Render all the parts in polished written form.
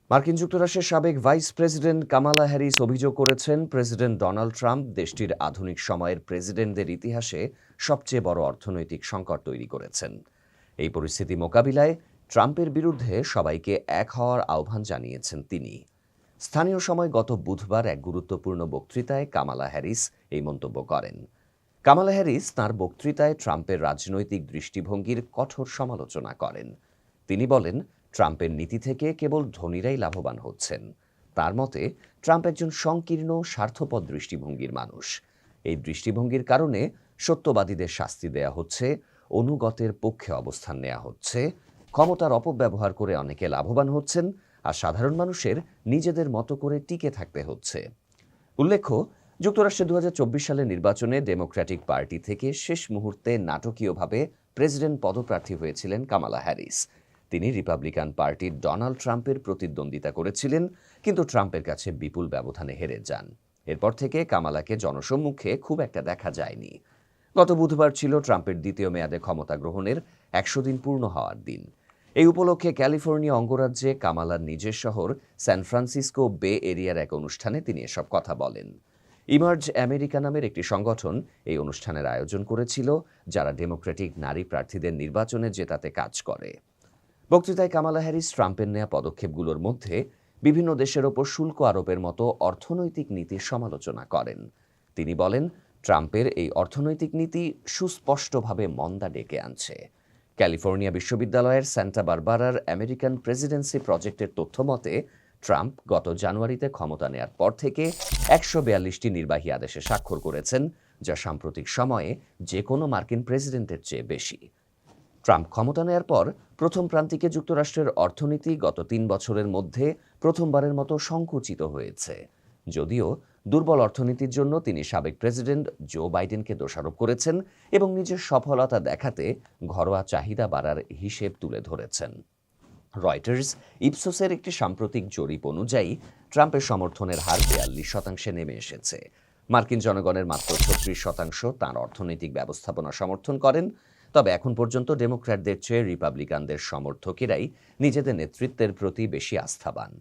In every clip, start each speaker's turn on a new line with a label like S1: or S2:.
S1: মার্কিন যুক্তরাষ্ট্রের সাবেক ভাইস প্রেসিডেন্ট কামালা হ্যারিস অভিযোগ করেছেন, প্রেসিডেন্ট ডোনাল্ড ট্রাম্প দেশটির আধুনিক সময়ের প্রেসিডেন্টদের ইতিহাসে সবচেয়ে বড় অর্থনৈতিক সংকট তৈরি করেছেন। এই পরিস্থিতি মোকাবিলায় ট্রাম্পের বিরুদ্ধে সবাইকে এক হওয়ার আহ্বান জানিয়েছেন তিনি। স্থানীয় সময় গত বুধবার এক গুরুত্বপূর্ণ বক্তৃতায় কামালা হ্যারিস এই মন্তব্য করেন। কামালা হ্যারিস তাঁর বক্তৃতায় ট্রাম্পের রাজনৈতিক দৃষ্টিভঙ্গির কঠোর সমালোচনা করেন। তিনি বলেন, ট্রাম্পের নীতি থেকে কেবল ধনীরাই লাভবান হচ্ছেন। তার মতে, ট্রাম্প একজন সংকীর্ণ স্বার্থপর দৃষ্টিভঙ্গির মানুষ। এই দৃষ্টিভঙ্গির কারণে সত্যবাদীদের শাস্তি দেয়া হচ্ছে, অনুগতের পক্ষে অবস্থান নেওয়া হচ্ছে, ক্ষমতার অপব্যবহার করে অনেকে লাভবান হচ্ছেন, আর সাধারণ মানুষের নিজেদের মতো করে টিকে থাকতে হচ্ছে। উল্লেখ্য, যুক্তরাষ্ট্রে 2024 সালের নির্বাচনে ডেমোক্র্যাটিক পার্টি থেকে শেষ মুহূর্তে নাটকীয়ভাবে প্রেসিডেন্ট পদপ্রার্থী হয়েছিলেন কামালা হ্যারিস। তিনি রিপাবলিকান পার্টির ডোনাল্ড ট্রাম্পের প্রতিদ্বন্দ্বিতা করেছিলেন, কিন্তু ট্রাম্পের কাছে বিপুল ব্যবধানে হেরে যান। এরপর থেকে কামালাকে জনসম্মুখে খুব একটা দেখা যায়নি। গত বুধবার ছিল ট্রাম্পের দ্বিতীয় মেয়াদে ক্ষমতা গ্রহণের 100 দিন পূর্ণ হওয়ার দিন। এই উপলক্ষে ক্যালিফোর্নিয়া অঙ্গরাজ্যে কামালার নিজের শহর স্যান ফ্রান্সিসকো বে এরিয়ার এক অনুষ্ঠানে তিনি এসব কথা বলেন। ইমার্জ আমেরিকা নামের একটি সংগঠন এই অনুষ্ঠানের আয়োজন করেছিল, যারা ডেমোক্রেটিক নারী প্রার্থীদের নির্বাচনে জেতাতে কাজ করে। বক্তৃতায় কামালা হ্যারিস ট্রাম্পের নেয়া পদক্ষেপগুলোর মধ্যে বিভিন্ন দেশের ওপর শুল্ক আরোপের মতো অর্থনৈতিক নীতির সমালোচনা করেন। তিনি বলেন, ট্রাম্পের এই অর্থনৈতিক নীতি সুস্পষ্টভাবে মন্দা ডেকে আনছে। ক্যালিফোর্নিয়া বিশ্ববিদ্যালয়ের স্যান্টা বারবারার আমেরিকান প্রেসিডেন্সি প্রজেক্টের তথ্য মতে, ট্রাম্প গত জানুয়ারিতে ক্ষমতা নেয়ার পর থেকে 142টি নির্বাহী আদেশে স্বাক্ষর করেছেন, যা সাম্প্রতিক সময়ে যে কোনো মার্কিন প্রেসিডেন্টের চেয়ে বেশি। ট্রাম্প ক্ষমতা নেয়ার পর প্রথম প্রান্তিকে যুক্তরাষ্ট্রের অর্থনীতি গত 3 বছরের মধ্যে প্রথমবারের মতো সংকুচিত হয়েছে। যদিও দুর্বল অর্থনীতির জন্য তিনি সাবেক প্রেসিডেন্ট জো বাইডেনকে দোষারোপ করেছেন এবং নিজের সফলতা দেখাতে ঘরোয়া চাহিদা বাড়ার হিসেব তুলে ধরেছেন। রয়টার্স ইপসোসের একটি সাম্প্রতিক জরিপ অনুযায়ী ট্রাম্পের সমর্থনের হার 42% নেমে এসেছে। মার্কিন জনগণের মাত্র 36% তাঁর অর্থনৈতিক ব্যবস্থাপনা সমর্থন করেন। তবে এখন পর্যন্ত ডেমোক্র্যাটদের চেয়ে রিপাবলিকানদের সমর্থকেরাই নিজেদের নেতৃত্বের প্রতি বেশি আস্থাবান।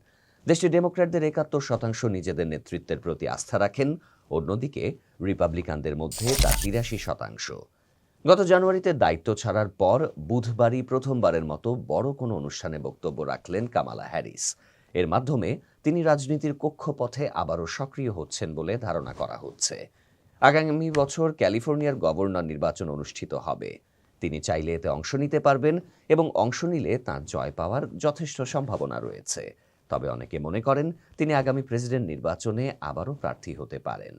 S1: দেশটির ডেমোক্র্যাটদের 71% নিজেদের নেতৃত্বের প্রতি আস্থা রাখেন, অন্যদিকে রিপাবলিকানদের মধ্যে তা 83%। গত জানুয়ারিতে দায়িত্ব ছাড়ার পর বুধবারই প্রথমবারের মতো বড় কোনো অনুষ্ঠানে বক্তব্য রাখলেন কামালা হ্যারিস। এর মাধ্যমে তিনি রাজনীতির কক্ষপথে আবারও সক্রিয় হচ্ছেন বলে ধারণা করা হচ্ছে। আগামী বছর ক্যালিফোর্নিয়ার গভর্নর নির্বাচন অনুষ্ঠিত হবে। তিনি চাইলে এতে অংশ নিতে পারবেন এবং অংশ নিলে তাঁর জয় পাওয়ার যথেষ্ট সম্ভাবনা রয়েছে। তবে অনেকে মনে করেন তিনি আগামী প্রেসিডেন্ট নির্বাচনে আবারও প্রার্থী হতে পারেন।